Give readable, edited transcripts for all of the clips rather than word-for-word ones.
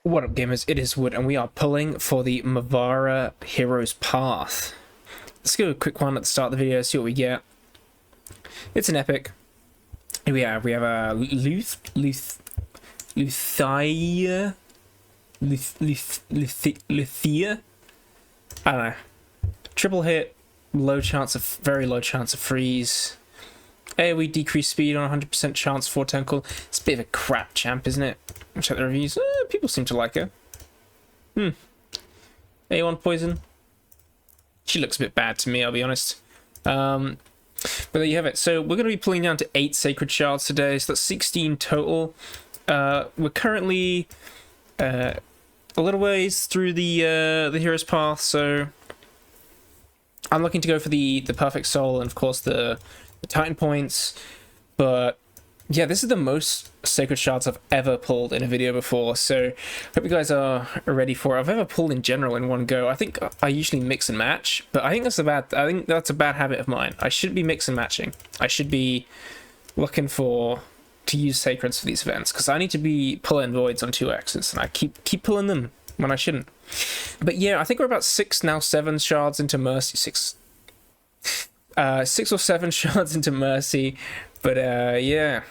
What up, gamers? It is Wood, and we are pulling for the Mavara Hero's Path. Let's do a quick one at the start of the video, see what we get. It's an epic. Here we have a Luthia. I don't know. Triple hit, very low chance of freeze. AoE decreased speed on 100% chance for Tenkle. It's a bit of a crap champ, isn't it? Check the reviews. People seem to like her. A1 poison. She looks a bit bad to me, I'll be honest. But there you have it. So we're going to be pulling down to 8 sacred shards today. So that's 16 total. We're currently a little ways through the hero's path. So I'm looking to go for the perfect soul and of course the Titan points, but yeah, this is the most sacred shards I've ever pulled in a video before, so hope you guys are ready for it. I've ever pulled in general in one go. I think I usually mix and match, but I think that's a bad habit of mine. I should be mix and matching. I should be looking to use sacreds for these events, because I need to be pulling voids on 2x's, and I keep pulling them when I shouldn't. But yeah, I think we're about 7 shards into Mercy. 6 or 7 shards into Mercy, but yeah,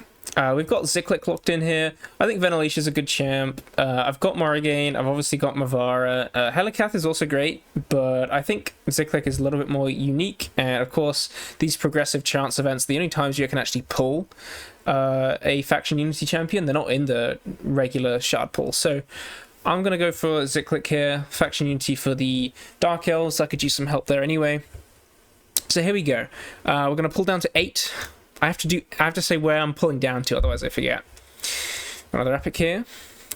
we've got Ziklik locked in here. I think Ventilatia's a good champ. I've got Morrigan, I've obviously got Mavara. Helikath is also great, but I think Ziklik is a little bit more unique, and of course these progressive chance events, the only times you can actually pull a faction unity champion, they're not in the regular shard pull, so I'm gonna go for Ziklik here. Faction unity for the Dark Elves, I could use some help there anyway. So here we go. We're going to pull down to 8. I have to say where I'm pulling down to, otherwise I forget. Another epic here.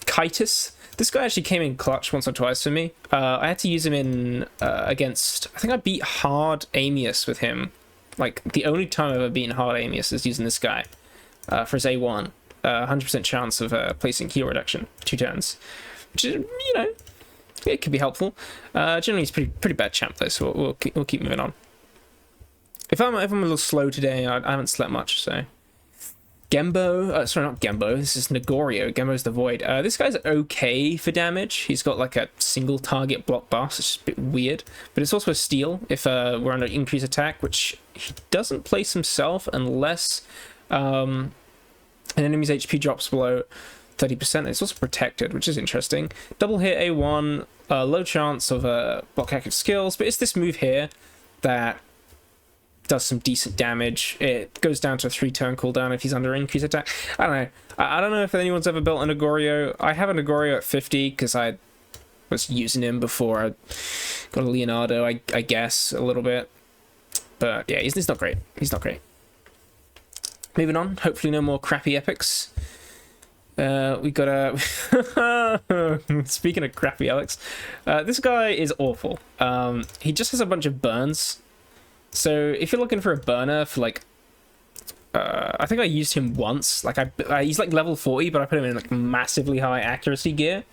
Kitus. This guy actually came in clutch once or twice for me. I had to use him in against... I think I beat hard Amius with him. Like, the only time I've ever beaten hard Amius is using this guy for his A1. 100% chance of placing heal reduction. 2 turns. Which is, you know, it could be helpful. Generally, he's pretty bad champ, though, so we'll keep moving on. If I'm a little slow today, I haven't slept much, so... Gembo, sorry, not Gembo, this is Nagorio. Gembo's the Void. This guy's okay for damage. He's got like a single target block boss, it's just a bit weird. But it's also a steal if we're under increased attack, which he doesn't place himself unless an enemy's HP drops below 30%. It's also protected, which is interesting. Double hit A1, low chance of block active skills, but it's this move here that does some decent damage. It goes down to a 3-turn cooldown if he's under increased attack. I don't know. I don't know if anyone's ever built a Nagorio. I have a Nagorio at 50 because I was using him before I got a Leonardo, I guess, a little bit. But yeah, he's not great. He's not great. Moving on. Hopefully no more crappy epics. We got a... Speaking of crappy Alex, this guy is awful. He just has a bunch of burns. So if you're looking for a burner for like, I think I used him once. Like he's like level 40, but I put him in like massively high accuracy gear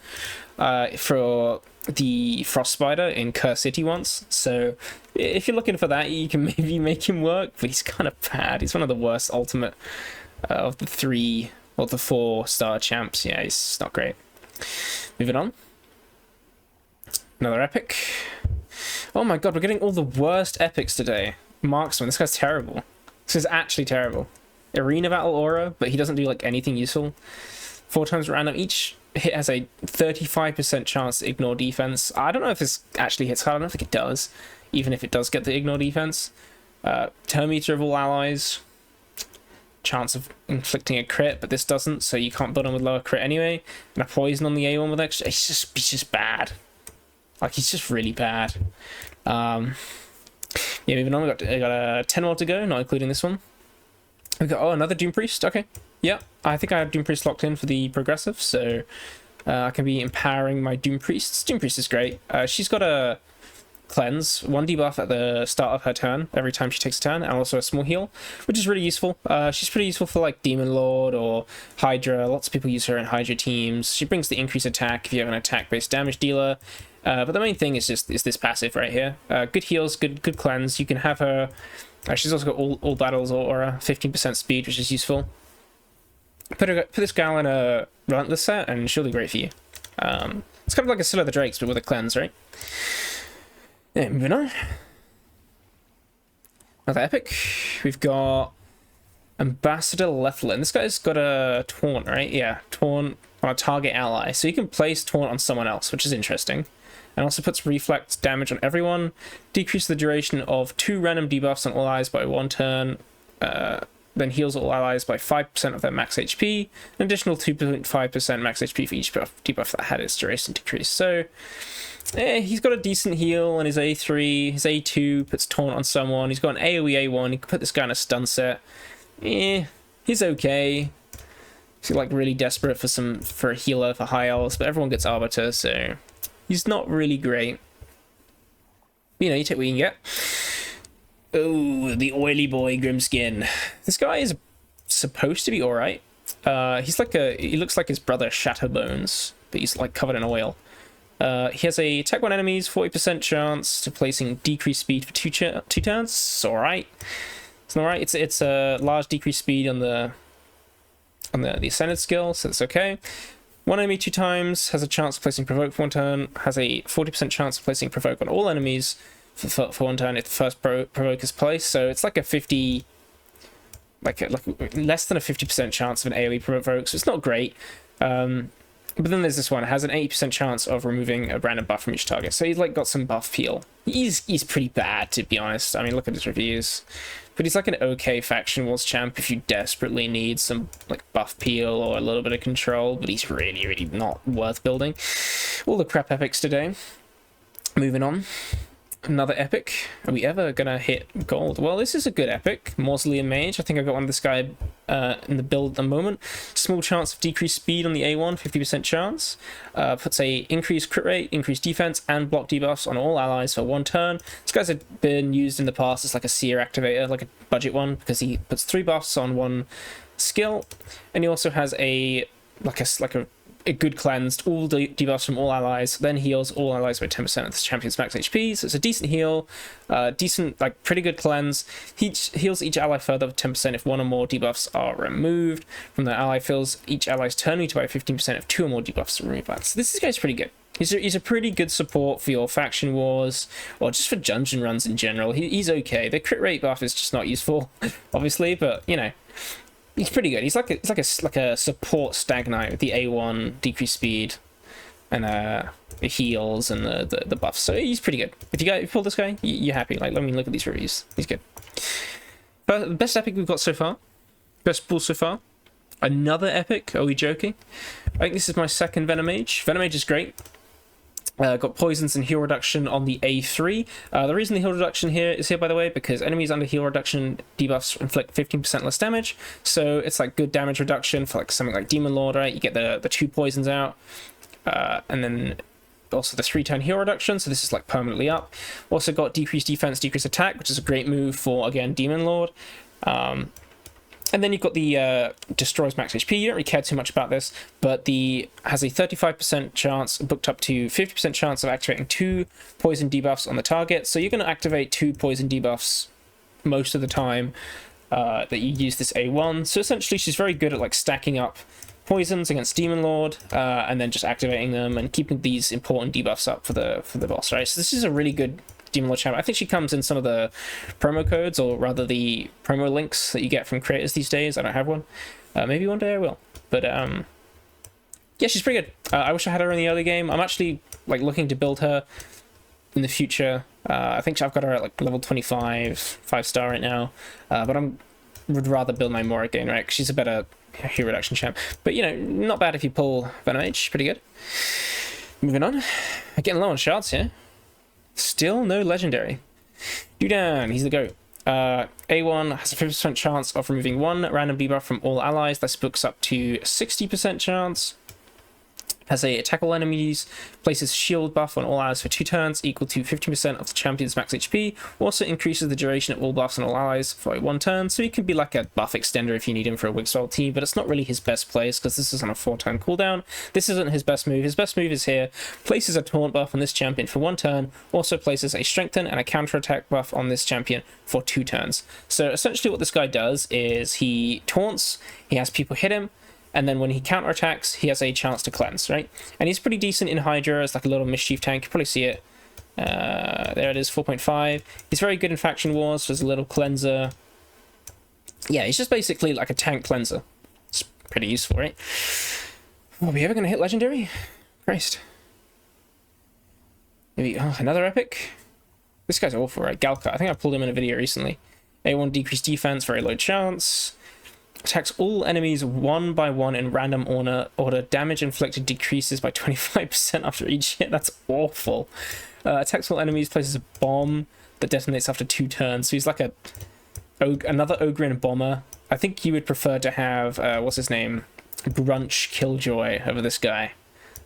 for the Frost Spider in Kerr City once. So if you're looking for that, you can maybe make him work. But he's kind of bad. He's one of the worst ultimate of the 3 or the 4-star champs. Yeah, he's not great. Moving on. Another epic. Oh my god, we're getting all the worst epics today. Marksman, this guy's terrible. This is actually terrible. Arena Battle Aura, but he doesn't do like anything useful. 4 times random. Each hit has a 35% chance to ignore defense. I don't know if this actually hits hard. I don't think it does, even if it does get the ignore defense. Turn meter of all allies. Chance of inflicting a crit, but this doesn't, so you can't build him with lower crit anyway. And a poison on the A1 with extra. He's just bad. Like, he's just really bad. Yeah, moving on, we got 10 more to go, not including this one. We got, another Doom Priest, okay. Yeah, I think I have Doom Priest locked in for the progressive, so I can be empowering my Doom Priests. Doom Priest is great. She's got a cleanse, 1 debuff at the start of her turn, every time she takes a turn, and also a small heal, which is really useful. She's pretty useful for like Demon Lord or Hydra. Lots of people use her in Hydra teams. She brings the increased attack if you have an attack-based damage dealer. But the main thing is this passive right here. Good heals, good cleanse. You can have her... she's also got all battles aura, 15% speed, which is useful. Put this gal in a Relentless set, and she'll be great for you. It's kind of like a Scylla the Drakes, but with a cleanse, right? Yeah, moving on. Another epic. We've got Ambassador Lethlin. This guy's got a taunt, right? Yeah, taunt on a target ally. So you can place taunt on someone else, which is interesting. And also puts reflect damage on everyone. Decrease the duration of 2 random debuffs on all allies by 1 turn. Then heals all allies by 5% of their max HP. An additional 2.5% max HP for each debuff that had its duration decreased. So he's got a decent heal on his A3. His A2 puts taunt on someone. He's got an AoE A1. He can put this guy in a stun set. He's okay. He's like really desperate for a healer for high elves, but everyone gets Arbiter, so he's not really great. You know, you take what you can get. Oh, the oily boy Grimskin. This guy is supposed to be alright. He looks like his brother Shatterbones, but he's like covered in oil. He has a attack on enemies, 40% chance to placing decreased speed for two turns. It's alright. It's alright. It's a large decreased speed on the Ascended skill, so it's okay. One enemy 2 times, has a chance of placing Provoke for 1 turn, has a 40% chance of placing Provoke on all enemies for 1 turn if the first Provoke is placed. So it's like a 50, like less than a 50% chance of an AoE Provoke, so it's not great. But then there's this one, it has an 80% chance of removing a random buff from each target. So he's like got some buff peel. He's pretty bad, to be honest. I mean, look at his reviews. But he's like an okay faction wars champ if you desperately need some like buff peel or a little bit of control, but he's really, really not worth building. All the crap epics today. Moving on. Another epic. Are we ever gonna hit gold? Well, this is a good epic. Mausoleum Mage. I think I got one of this guy in the build at the moment. Small chance of decreased speed on the A1, 50% chance. Puts a increased crit rate, increased defense, and block debuffs on all allies for 1 turn. This guy's been used in the past as like a seer activator, like a budget one, because he puts 3 buffs on 1 skill, and he also has a good cleansed, all debuffs from all allies, then heals all allies by 10% of the champion's max HP. So it's a decent heal, decent, like pretty good cleanse. He heals each ally further with 10% if 1 or more debuffs are removed from the ally. Fills each ally's turn meter by 15% if 2 or more debuffs are removed. So this guy's pretty good. He's a pretty good support for your faction wars, or just for dungeon runs in general. He's okay. The crit rate buff is just not useful, obviously, but you know. He's pretty good. He's like a support Stag Knight with the A1 decreased speed and the heals and the buffs. So he's pretty good. If you pull this guy, you're happy. Like, let me look at these reviews. He's good. But best epic we've got so far. Best pull so far. Another epic. Are we joking? I think this is my second Venom Mage. Venom Mage is great. Got poisons and heal reduction on the A3. The reason the heal reduction is here, by the way, because enemies under heal reduction debuffs inflict 15% less damage. So it's like good damage reduction for like something like Demon Lord, right? You get the 2 poisons out, and then also the 3-turn heal reduction. So this is like permanently up. Also got decreased defense, decreased attack, which is a great move for, again, Demon Lord. And then you've got the destroys max HP. You don't really care too much about this, but has a 35% chance, booked up to 50% chance of activating 2 poison debuffs on the target. So you're going to activate 2 poison debuffs most of the time that you use this A1. So essentially, she's very good at like stacking up poisons against Demon Lord, and then just activating them and keeping these important debuffs up for the boss, right? So this is a really good Demon Lord champ. I think she comes in some of the promo codes, or rather the promo links that you get from creators these days. I don't have one. Maybe one day I will. But yeah, she's pretty good. I wish I had her in the early game. I'm actually like looking to build her in the future. I think I've got her at like level 25, 5-star right now. But would rather build my Morrigan, right? Because she's a better hero reduction champ. But you know, not bad if you pull Venom Mage. Pretty good. Moving on. Getting low on shards here. Still no legendary. Dudan, he's the GOAT. A1 has a 50% chance of removing 1 random debuff from all allies. This books up to 60% chance. Has a attack all enemies, places shield buff on all allies for 2 turns, equal to 15% of the champion's max HP. Also increases the duration of all buffs on all allies for 1 turn, so he can be like a buff extender if you need him for a Wiggswell team, but it's not really his best place because this is on a 4-turn cooldown. This isn't his best move. His best move is here. Places a taunt buff on this champion for 1 turn, also places a strengthen and a counterattack buff on this champion for 2 turns. So essentially what this guy does is he taunts, he has people hit him, and then when he counterattacks, he has a chance to cleanse, right? And he's pretty decent in Hydra as like a little mischief tank. You probably see it. There it is, 4.5. He's very good in Faction Wars as a little cleanser. Yeah, he's just basically like a tank cleanser. It's pretty useful, right? Are we ever going to hit Legendary? Christ. Maybe, oh, another epic? This guy's awful, right? Galka. I think I pulled him in a video recently. A1 decreased defense, very low chance. Attacks all enemies one by one in random order. Damage inflicted decreases by 25% after each hit. That's awful. Attacks all enemies, places a bomb that detonates after 2 turns. So he's like another Ogrin bomber. I think you would prefer to have, what's his name? Grunch Killjoy over this guy.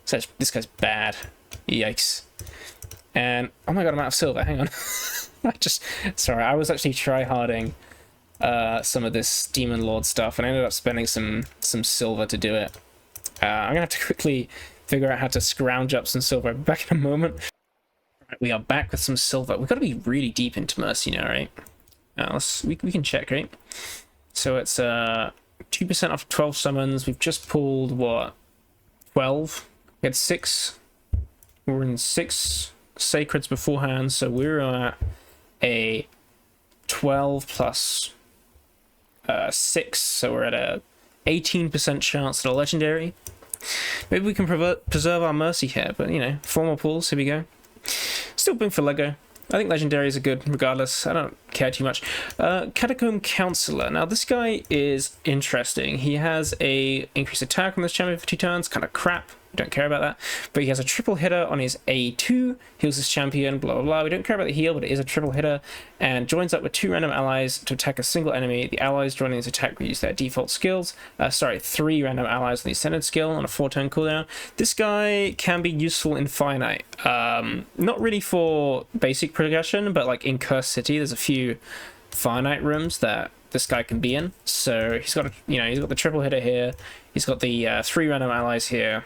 So this guy's bad. Yikes. And, oh my god, I'm out of silver. Hang on. Sorry, I was actually tryharding some of this Demon Lord stuff, and I ended up spending some silver to do it. I'm gonna have to quickly figure out how to scrounge up some silver. I'll be back in a moment. Right, we are back with some silver. We've got to be really deep into Mercy now, right? We can check, right? So it's 2% off 12 summons. We've just pulled, what, 12? We had 6. We're in 6 Sacreds beforehand, so we're at a 12 plus 6, so we're at a 18% chance at a Legendary. Maybe we can preserve our Mercy here, but, you know, 4 more pulls, here we go. Still bring for Lego. I think Legendaries are good regardless. I don't care too much. Catacomb Counselor. Now this guy is interesting. He has a increased attack on this champion for 2 turns. Kind of crap. We don't care about that. But he has a triple hitter on his A2. Heals his champion. Blah, blah, blah. We don't care about the heal, but it is a triple hitter. And joins up with 2 random allies to attack a single enemy. The allies joining this attack will use their default skills. 3 random allies on the ascended skill on a 4-turn cooldown. This guy can be useful in Finite. Not really for basic progression, but like in Cursed City, there's a few Finite rooms that this guy can be in. So he's got he's got the triple hitter here. He's got the 3 random allies here.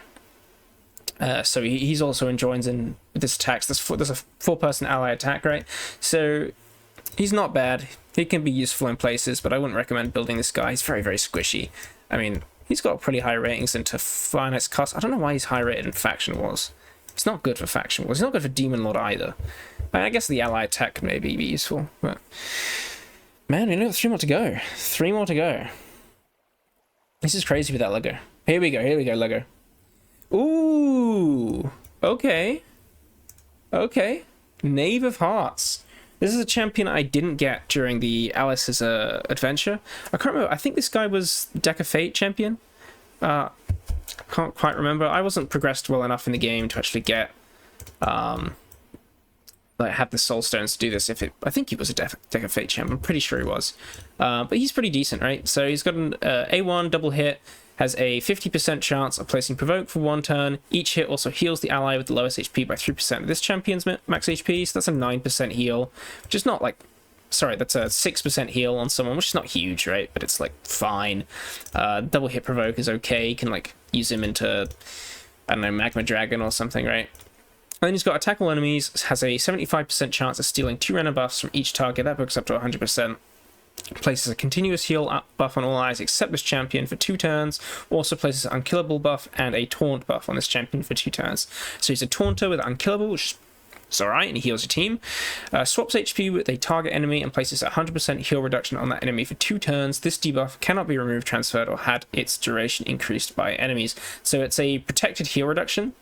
So he's also joins in with this attack. There's a 4-person ally attack, right? So he's not bad. He can be useful in places, but I wouldn't recommend building this guy. He's very, very squishy. I mean, he's got pretty high ratings into Finite's cost. I don't know why he's high rated in Faction Wars. It's not good for Faction Wars. It's not good for Demon Lord either. I guess the ally attack could maybe be useful, but man, we only got 3 more to go. 3 more to go. This is crazy with that Lego. Here we go, Lego. Ooh, okay. Knave of Hearts. This is a champion I didn't get during the Alice's adventure. I can't remember. I think this guy was Deck of Fate champion. Can't quite remember. I wasn't progressed well enough in the game to actually get have the soul stones to do this. I think he was a Deck of Fate champ. I'm pretty sure he was. But he's pretty decent, right? So he's got an A1 double hit. Has a 50% chance of placing Provoke for 1 turn. Each hit also heals the ally with the lowest HP by 3% of this champion's max HP, so that's a 9% heal, which is not like... Sorry, that's a 6% heal on someone, which is not huge, right? But it's, like, fine. Double hit Provoke is okay. You can, like, use him into, I don't know, Magma Dragon or something, right? And then he's got Attack All Enemies, has a 75% chance of stealing 2 random buffs from each target. That books up to 100%. Places a continuous heal buff on all allies except this champion for 2 turns. Also places an unkillable buff and a taunt buff on this champion for 2 turns. So he's a taunter with unkillable, which is alright, and he heals your team. Swaps HP with a target enemy and places a 100% heal reduction on that enemy for 2 turns. This debuff cannot be removed, transferred, or had its duration increased by enemies. So it's a protected heal reduction,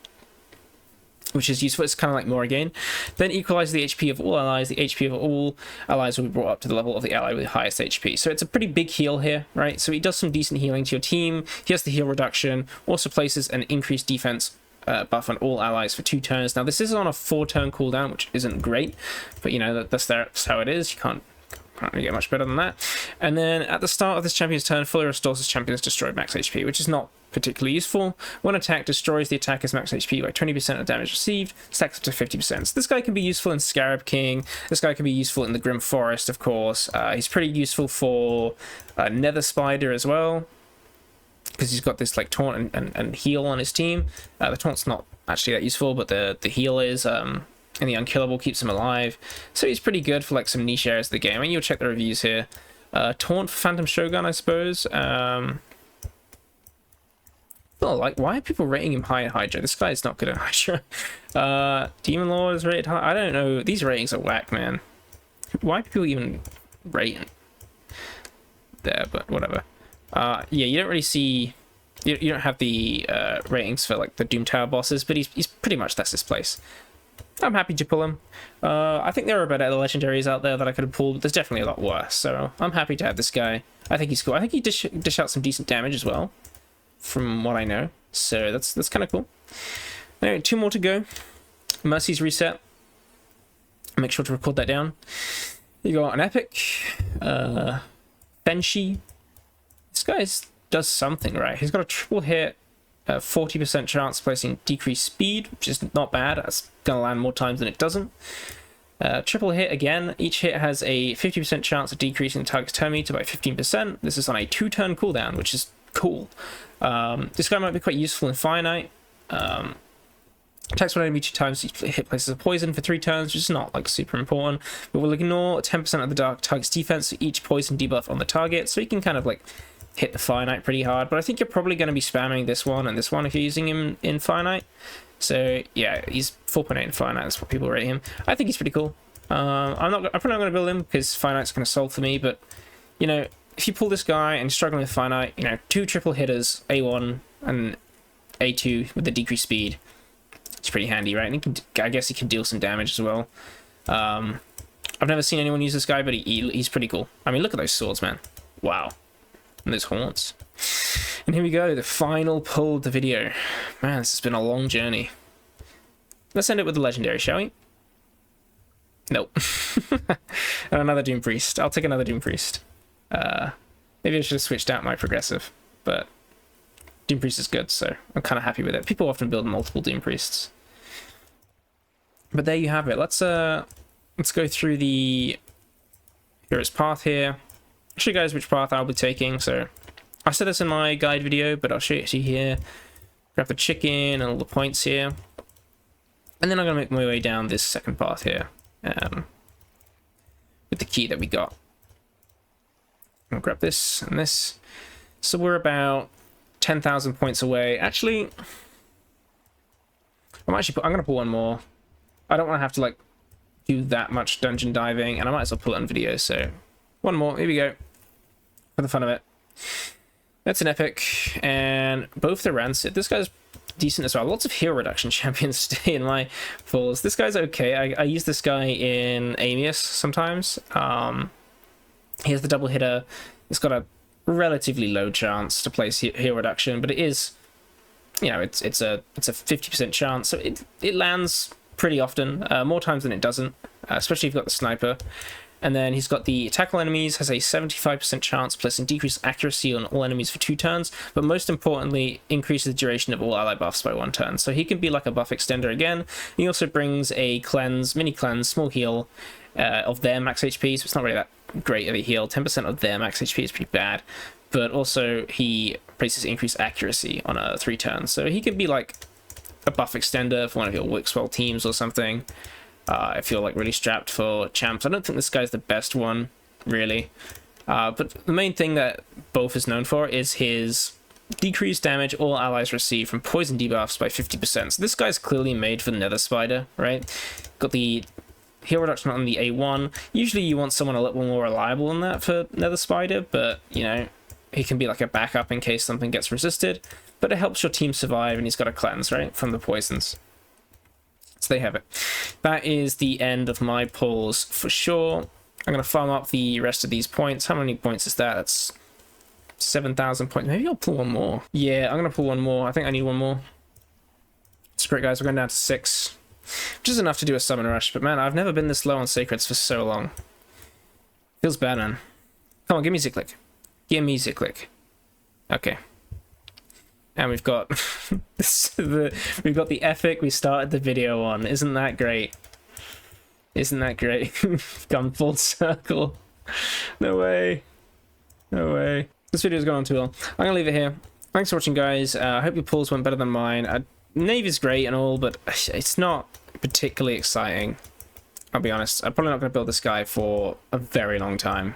which is useful. It's kind of like Morrigan. Then equalize the HP of all allies. The HP of all allies will be brought up to the level of the ally with the highest HP. So it's a pretty big heal here, right? So he does some decent healing to your team. He has the heal reduction. Also places an increased defense buff on all allies for 2 turns. Now this is on a 4-turn cooldown, which isn't great, but you know that's how it is. You can't really get much better than that. And then at the start of this champion's turn, fully restores this champion's destroyed max HP, which is not particularly useful. One attack destroys the attacker's max HP by 20% of damage received, stacks up to 50%. So this guy can be useful in Scarab King. This guy can be useful in the Grim Forest, of course. He's pretty useful for Nether Spider as well, because he's got this like taunt and heal on his team. The taunt's not actually that useful, but the heal is, and the unkillable keeps him alive. So he's pretty good for like some niche areas of the game. I mean, you'll check the reviews here. Taunt for Phantom Shogun, I suppose. Oh, like, why are people rating him high in Hydra? This guy is not good at Hydra. Demon Lord is rated high. I don't know. These ratings are whack, man. Why are people even rating there? But whatever. Yeah, you don't really see... You don't have the ratings for, like, the Doom Tower bosses, but he's pretty much that's his place. I'm happy to pull him. I think there are better legendaries out there that I could have pulled, but there's definitely a lot worse. So I'm happy to have this guy. I think he's cool. I think he dish out some decent damage as well, from what I know. So that's kind of cool. Anyway, 2 more to go. Mercy's reset. Make sure to record that down. You got an epic. Benshi. This guy does something right. He's got a triple hit. 40% chance of placing decreased speed, which is not bad. That's gonna land more times than it doesn't. Triple hit again. Each hit has a 50% chance of decreasing the target's turn meter by 15%. This is on a 2-turn cooldown, which is cool. This guy might be quite useful in Finite. Attacks one enemy 2 times, each hit places a poison for 3 turns, which is not like super important. But we'll ignore 10% of the target's defense for each poison debuff on the target, so you can kind of like hit the Finite pretty hard. But I think you're probably going to be spamming this one and this one if you're using him in Finite. So yeah, he's 4.8 in Finite. That's what people rate him. I think he's pretty cool. I'm probably not going to build him because Finite's going to solve for me. But you know, if you pull this guy and you're struggling with Finite, you know, 2 triple hitters, A1 and A2 with the decreased speed, it's pretty handy, right? And I guess he can deal some damage as well. I've never seen anyone use this guy, but he's pretty cool. I mean, look at those swords, man. Wow. And those horns. And here we go, the final pull of the video. Man, this has been a long journey. Let's end it with the legendary, shall we? Nope. And another Doom Priest. I'll take another Doom Priest. Maybe I should have switched out my progressive, but Doom Priest is good, so I'm kind of happy with it. People often build multiple Doom Priests. But there you have it. Let's go through the hero's path here. I'll show you guys which path I'll be taking. So I said this in my guide video, but I'll show it to you here. Grab the chicken and all the points here. And then I'm going to make my way down this second path here. With the key that we got. I'll grab this and this. So we're about 10,000 points away. Actually, I'm going to pull one more. I don't want to have to like do that much dungeon diving, and I might as well pull it on video. So one more. Here we go. For the fun of it. That's an epic, and both the Rancid. This guy's decent as well. Lots of heal reduction champions today in my pulls. This guy's okay. I use this guy in Amius sometimes. He has the double hitter. It's got a relatively low chance to place heal reduction, but it is, you know, it's a 50% chance, so it lands pretty often, more times than it doesn't, especially if you've got the sniper. And then he's got the attack all enemies, has a 75% chance of placing decreased accuracy on all enemies for 2 turns, but most importantly, increases the duration of all ally buffs by 1 turn. So he can be like a buff extender again. He also brings a cleanse, mini cleanse, small heal of their max HP, so it's not really that great of a heal. 10% of their max HP is pretty bad, but also he places increased accuracy on 3 turns. So he can be like a buff extender for one of your Wixwell teams or something. If you're like really strapped for champs. I don't think this guy's the best one, really. But the main thing that Both is known for is his decreased damage all allies receive from poison debuffs by 50%. So this guy's clearly made for the Nether Spider, right? Got the heal reduction on the A1. Usually you want someone a little more reliable than that for Nether Spider, but, you know, he can be like a backup in case something gets resisted. But it helps your team survive, and he's got a cleanse, right, from the poisons. So there you have it. That is the end of my pulls for sure. I'm going to farm up the rest of these points. How many points is that? That's 7,000 points. Maybe I'll pull one more. Yeah, I'm going to pull one more. I think I need one more. It's great, guys. We're going down to 6. Which is enough to do a summon rush. But man, I've never been this low on sacreds for so long. Feels bad, man. Come on, give me Ziklik. Give me Ziklik. Okay. And we've got we've got the epic we started the video on. Isn't that great? Isn't that great? Gone full circle. No way. No way. This video's gone on too long. I'm gonna leave it here. Thanks for watching, guys. I hope your pulls went better than mine. Knave is great and all, but it's not particularly exciting. I'll be honest. I'm probably not gonna build this guy for a very long time.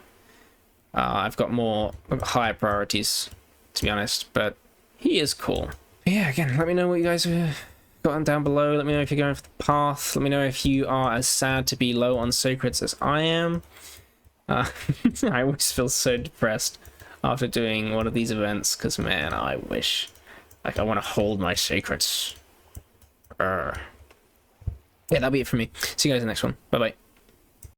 I've got more higher priorities, to be honest, but he is cool. Yeah, again, let me know what you guys have gotten down below. Let me know if you're going for the path. Let me know if you are as sad to be low on secrets as I am. I always feel so depressed after doing one of these events, because, man, I wish... Like, I want to hold my secrets. Yeah, that'll be it for me. See you guys in the next one. Bye-bye.